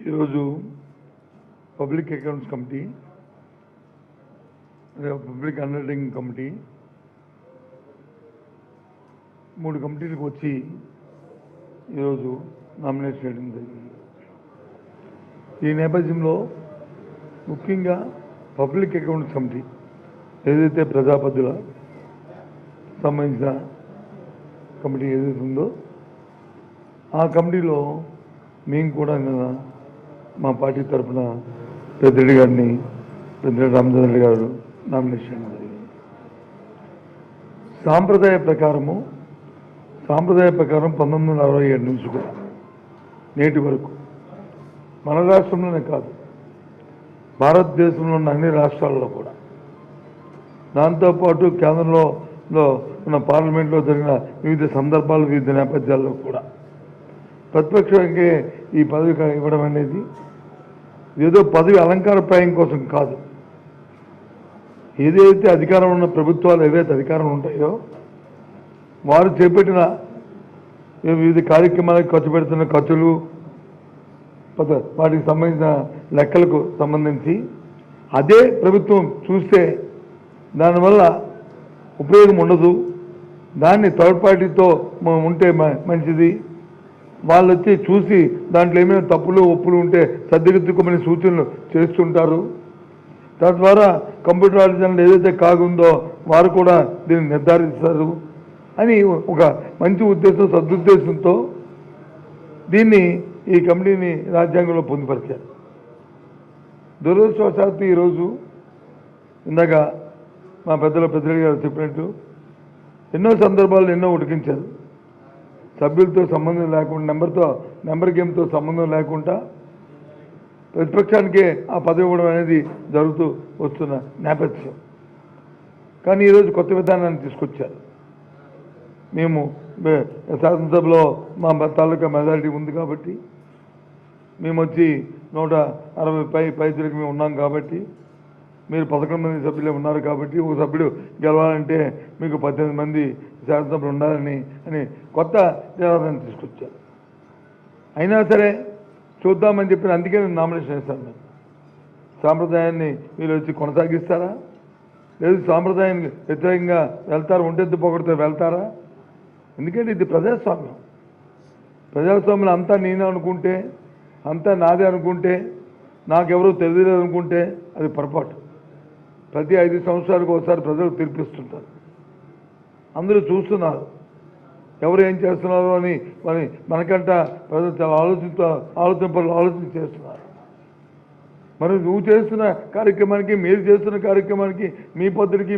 ఈరోజు public accounts committee public undertaking committee 3 కమిటీలకు వచ్చి ఈరోజు నామినేట్ చేయడం జరిగింది. ఈ నేపథ్యంలో ముఖ్యంగా పబ్లిక్ అకౌంట్స్ కమిటీ ఏదైతే ప్రజాపతిల సంబంధించిన కమిటీ ఏదైతే ఉందో ఆ కమిటీలో మేము కూడా మా పార్టీ తరఫున పెద్దిరెడ్డి గారిని పెద్దిరెడ్డి రామచంద్ర గారు నామినేషన్ జరిగింది. సాంప్రదాయ ప్రకారం 1967 నుంచి కూడా నేటి వరకు మన రాష్ట్రంలోనే కాదు భారతదేశంలో ఉన్న అన్ని రాష్ట్రాల్లో కూడా దాంతోపాటు కేంద్రంలో ఉన్న పార్లమెంట్లో జరిగిన వివిధ సందర్భాలు వివిధ నేపథ్యాల్లో కూడా ప్రతిపక్షానికి ఈ పదవి ఇవ్వడం అనేది ఏదో పదవి అలంకారప్రాయం కోసం కాదు. ఏదైతే అధికారం ఉన్న ప్రభుత్వాలు ఏవైతే అధికారం ఉంటాయో వారు చేపట్టిన వివిధ కార్యక్రమాలకు ఖర్చు పెడుతున్న ఖర్చులు వాటికి సంబంధించిన లెక్కలకు సంబంధించి అదే ప్రభుత్వం చూస్తే దానివల్ల ఉపయోగం ఉండదు, దాన్ని థర్డ్ పార్టీతో ఉంటే మంచిది, వాళ్ళు వచ్చి చూసి దాంట్లో ఏమైనా తప్పులు ఒప్పులు ఉంటే సర్దిదిద్దుకోమని సూచనలు చేస్తుంటారు. తద్వారా కంప్యూటర్ ఆర్టిజన్లు ఏదైతే కాగుందో వారు కూడా దీన్ని నిర్ధారిస్తారు అని ఒక మంచి ఉద్దేశం సదుద్దేశంతో దీన్ని ఈ కమిటీని రాజ్యాంగంలో పొందుపరిచారు. దురదృష్టవశాత్తు ఈరోజు ఇందాక మా పెద్దరెడ్డి గారు చెప్పినట్టు ఎన్నో సందర్భాల్లో ఎన్నో ఉడికించారు. సభ్యులతో సంబంధం లేకుండా నెంబర్ గేమ్తో సంబంధం లేకుండా ప్రతిపక్షానికే ఆ పదవి ఇవ్వడం అనేది జరుగుతూ వస్తున్న నేపథ్యం. కానీ ఈరోజు కొత్త విధానాన్ని తీసుకొచ్చారు. మేము శాసనసభలో మా తాలూకా మెజారిటీ ఉంది కాబట్టి మేము వచ్చి 160 పైసలకు మేము ఉన్నాం కాబట్టి మీరు 11 మంది సభ్యులే ఉన్నారు కాబట్టి ఒక సభ్యుడు గెలవాలంటే మీకు 18 మంది శాసనసభలు ఉండాలని కొత్త విధానాన్ని తీసుకొచ్చారు. అయినా సరే చూద్దామని చెప్పిన అందుకే నేను నామినేషన్ వేస్తాను. నేను సాంప్రదాయాన్ని మీరు వచ్చి కొనసాగిస్తారా, లేదు సాంప్రదాయానికి వ్యతిరేకంగా వెళ్తారా, ఒంటెత్తు పొగడితే వెళ్తారా? ఎందుకంటే ఇది ప్రజాస్వామ్యం అంతా నేను అనుకుంటే, అంతా నాదే అనుకుంటే, నాకెవరూ తెలియలేదు అనుకుంటే అది పొరపాటు. ప్రతి 5 సంవత్సరాలకు ఒకసారి ప్రజలు తీర్పిస్తుంటారు. అందరూ చూస్తున్నారు ఎవరు ఏం చేస్తున్నారు అని మనకంట ప్రజలు చాలా ఆలోచన చేస్తున్నారు. మరి నువ్వు చేస్తున్న కార్యక్రమానికి, మీరు చేస్తున్న కార్యక్రమానికి, మీ పద్ధతికి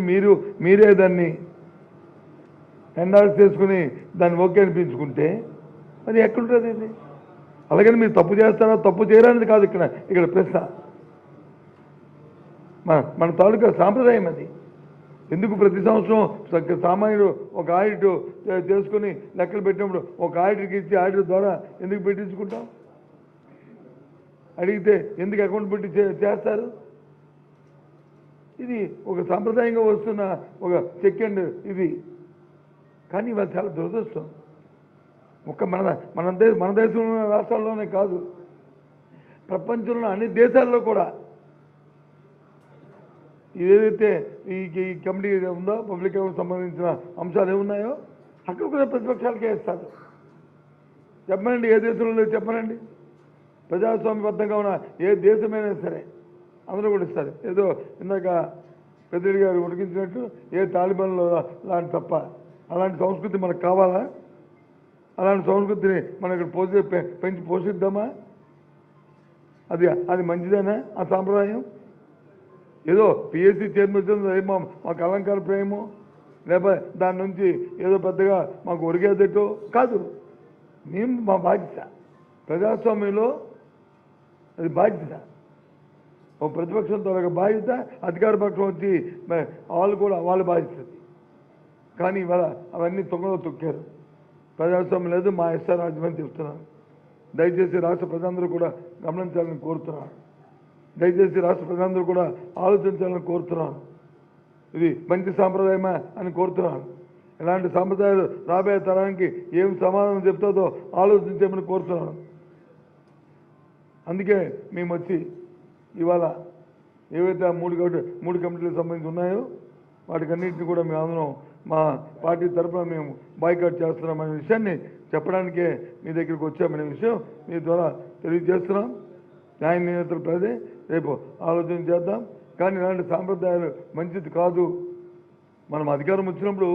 మీరే దాన్ని ఎండార్స్ చేసుకుని దాన్ని ఓకే అనిపించుకుంటే మరి ఎక్కడుంటుంది ఇది? అలాగని మీరు తప్పు చేస్తారా తప్పు చేయడానికి కాదు ఇక్కడ ప్రశ్న. మన తాలూకా సాంప్రదాయం అది. ఎందుకు ప్రతి సంవత్సరం సామాన్యుడు ఒక ఆడిట్ చేసుకుని లెక్కలు పెట్టినప్పుడు ఒక ఆడిట్కి ఇచ్చి ఆడిట్ ద్వారా ఎందుకు పెట్టించుకుంటాం? అడిగితే ఎందుకు అకౌంట్ పెట్టి చేస్తారు? ఇది ఒక సాంప్రదాయంగా వస్తున్న ఒక సెకండ్ ఇది. కానీ ఇవాళ చాలా దురదృష్టం. మన దేశంలో రాష్ట్రాల్లోనే కాదు, ప్రపంచంలో అన్ని దేశాల్లో కూడా ఏదైతే ఈ కమిటీ ఉందో పబ్లిక్ సంబంధించిన అంశాలు ఏమున్నాయో అక్కడ కూడా ప్రతిపక్షాలకే ఇస్తారు. చెప్పనండి, ఏ దేశంలో చెప్పనండి. ప్రజాస్వామ్యబద్ధంగా ఉన్న ఏ దేశమైనా సరే అందరూ కూడా ఇస్తారు. ఏదో ఇందాక పెద్దిరెడ్డి గారు ఉడికించినట్టు ఏ తాలిబాన్లో లాంటి తప్ప అలాంటి సంస్కృతి మనకు కావాలా? అలాంటి సంస్కృతిని మనం ఇక్కడ పెంచి పోషిద్దామా? అది మంచిదేనా ఆ సాంప్రదాయం? ఏదో పిఎస్సి చైర్మన్ మాకు అలంకార ప్రేమో లేకపోతే దాని నుంచి ఏదో పెద్దగా మాకు ఒరిగేదటో కాదు. మేము మా బాధ్యత ప్రజాస్వామ్యంలో అది బాధ్యత. ఒక ప్రతిపక్షంతో ఒక బాధ్యత, అధికార పక్షం వచ్చి వాళ్ళు కూడా వాళ్ళ బాధ్యత. కానీ ఇవాళ అవన్నీ తొంగలో తొక్కారు. ప్రజాస్వామ్యం లేదు, మా ఎస్ఆర్ రాజ్యమని చెప్తున్నాను. దయచేసి రాష్ట్ర ప్రజలందరూ కూడా గమనించాలని కోరుతున్నాను. దయచేసి రాష్ట్ర ప్రజలందరూ కూడా ఆలోచించాలని కోరుతున్నాను. ఇది మంచి సాంప్రదాయమా అని కోరుతున్నాను. ఇలాంటి సాంప్రదాయాలు రాబోయే తరానికి ఏం సమాధానం చెప్తుందో ఆలోచించమని కోరుతున్నాను. అందుకే మేము వచ్చి ఇవాళ ఏవైతే ఆ మూడు కమిటీలకు సంబంధించి ఉన్నాయో వాటికన్నింటినీ కూడా మేము అందరం మా పార్టీ తరఫున మేము బాయ్కాట్ చేస్తున్నామనే విషయాన్ని చెప్పడానికే మీ దగ్గరికి వచ్చామనే విషయం మీ ద్వారా తెలియజేస్తున్నాం. న్యాయ నియంత్రణ ప్రదే రేపు ఆలోచన చేద్దాం. కానీ ఇలాంటి సాంప్రదాయాలు మంచిది కాదు. మనం అధికారం వచ్చినప్పుడు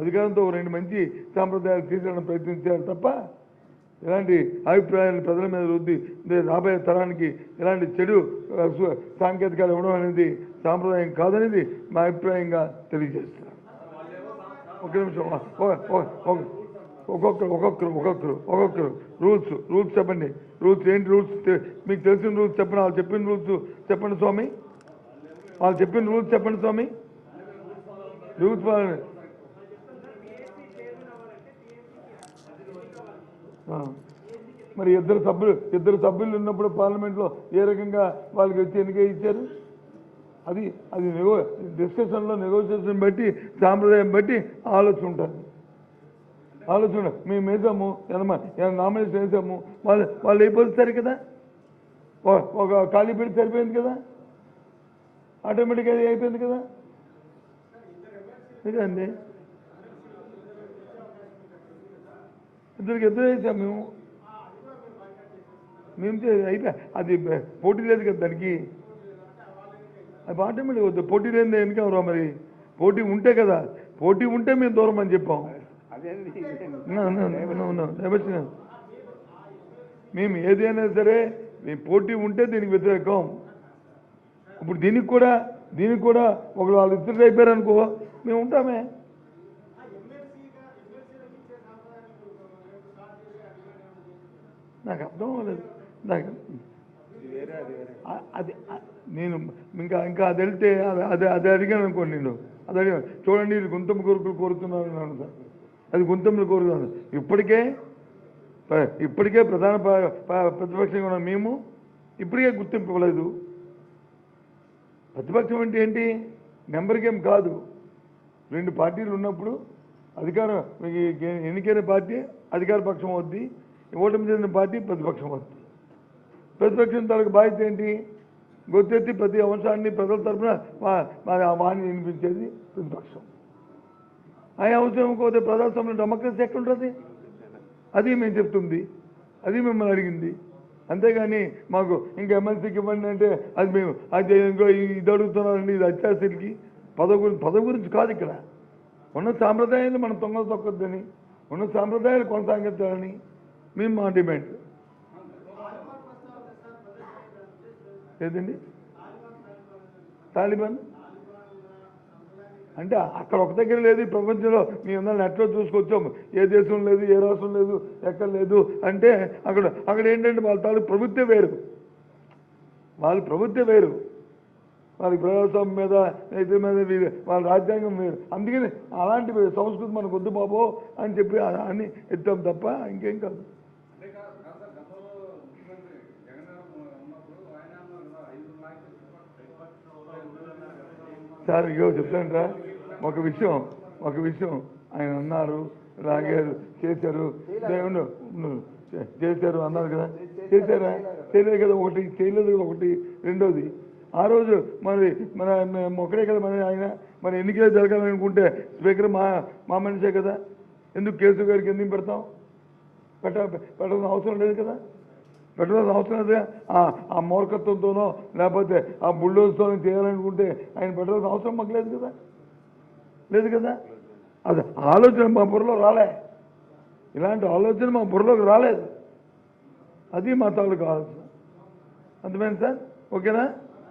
అధికారంతో రెండు మంచి సాంప్రదాయాలు తీసుకురావడం ప్రయత్నించాలి తప్ప ఇలాంటి అభిప్రాయాలను ప్రజల మీద రుద్ది రాబోయే తరానికి ఇలాంటి చెడు సాంకేతికాలు ఇవ్వడం అనేది సాంప్రదాయం కాదనేది మా అభిప్రాయంగా తెలియజేస్తున్నాను. ఒక నిమిషం ఒక్కొక్కరు రూల్స్ చెప్పండి. రూల్స్ ఏంటి? రూల్స్ మీకు తెలిసిన రూల్స్ చెప్పండి. వాళ్ళు చెప్పిన రూల్స్ చెప్పండి స్వామి. వాళ్ళు చెప్పిన రూల్స్ చెప్పండి స్వామి. రూల్స్ మరి ఇద్దరు సభ్యులు ఉన్నప్పుడు పార్లమెంట్లో ఏ రకంగా వాళ్ళకి వచ్చి ఎన్నిక ఇచ్చారు? అది డిస్కషన్లో నెగోషియేషన్ బట్టి సాంప్రదాయం బట్టి ఆలోచన ఉంటుంది. ఆలోచన మేము వేసాము నామినేషన్ వేసాము వాళ్ళు అయిపోతారు కదా. ఒక ఖాళీ పెట్టి సరిపోయింది కదా, ఆటోమేటిక్గా అది అయిపోయింది కదా. ఇదండి ఇద్దరు వేసాము మేము అయిపోయా. అది పోటీ లేదు కదా దానికి. అది ఆటోమేటిక్ వద్దు. పోటీ లేని ఎందుకు ఎవరో మరి పోటీ ఉంటే కదా. పోటీ ఉంటే మేము దూరం అని చెప్పాం. మేము ఏదైనా సరే మేము పోటీ ఉంటే దీనికి వ్యతిరేకం. ఇప్పుడు దీనికి కూడా ఒకరు వాళ్ళు ఇద్దరు అయిపోయారు అనుకో మేము ఉంటామే. నాకు అర్థం అవ్వలేదు. అది నేను ఇంకా అది వెళ్తే అది అడిగాను అనుకోండి. నేను అది అడిగాను. చూడండి ఇది గుంతమ్మ కోరికలు కోరుతున్నాను అన్నాను సార్. అది గుంతమ్మలు కోరుతున్నాను. ఇప్పటికే ప్రధాన ప్రతిపక్షంగా ఉన్న మేము ఇప్పటికే గుర్తింపు ఇవ్వలేదు. ప్రతిపక్షం అంటే ఏంటి? నెంబర్ గేమ్ కాదు. రెండు పార్టీలు ఉన్నప్పుడు అధికారం ఎన్నికైన పార్టీ అధికార పక్షం అవుద్ది, ఓటమి చెందిన పార్టీ ప్రతిపక్షం అవుద్ది. ప్రతిపక్షం తనకు బాధ్యత ఏంటి? గొత్తెత్తి ప్రతి అంశాన్ని ప్రజల తరఫున వాణి వినిపించేది ప్రతిపక్షం. ఆ అవసరం పోతే ప్రజాస్వామ్యం డెమోక్రసీ ఎక్కడుంటుంది? అది మేము చెప్తుంది, అది మిమ్మల్ని అడిగింది. అంతేగాని మాకు ఇంకా ఎమ్మెల్సీకి ఇవ్వండి అంటే అది మేము అది ఇంకో ఇది అడుగుతున్నారండి. ఇది అత్యాశకి పదవి గురించి కాదు. ఇక్కడ ఉన్న సాంప్రదాయాలు మనం తొక్కద్దని, ఉన్న సాంప్రదాయాలు కొనసాగించాలని మేము మా డిమాండ్. ఏదండి తాలిబాన్ అంటే అక్కడ ఒక దగ్గర లేదు. ప్రపంచంలో మీ అందరూ నెట్లో చూసుకొచ్చాము. ఏ దేశం లేదు, ఏ రాష్ట్రం లేదు, ఎక్కడ లేదు అంటే అక్కడ ఏంటంటే వాళ్ళ తాలూకు ప్రభుత్వం వేరు, వాళ్ళకి ప్రజాస్వామ్యం మీద రైతుల మీద వాళ్ళ రాజ్యాంగం వేరు. అందుకని అలాంటి సంస్కృతి మనకు వద్దు బాబో అని చెప్పి అన్ని ఎత్తాం తప్ప ఇంకేం కాదు. సార్ ఇగో చెప్తాంట్రా ఒక విషయం ఆయన అన్నారు, లాగారు, చేశారు, చేశారు అన్నారు కదా. చేశారా? చేయలేదు కదా. ఒకటి రెండోది ఆ రోజు మరి ఒకడే కదా మరి ఆయన మరి ఎన్నికలు జరగాలనుకుంటే స్పీకర్ మా మనిషే కదా. ఎందుకు కేసు గారికి ఎందుకు పెడతాం? పెట్టాల్సిన అవసరం లేదు కదా. పెట్టాల్సిన అవసరం లేదు. ఆ మూర్ఖత్వంతోనో లేకపోతే ఆ బుల్డోజ్తోనో చేయాలనుకుంటే ఆయన పెట్టాల్సిన అవసరం మాకు లేదు కదా. అది ఆలోచన మా బుర్రలో రాలే. ఇలాంటి ఆలోచన మా బుర్రలోకి రాలేదు. అది మా తాలూకు ఆలోచన. అర్థమైంది సార్? ఓకేనా?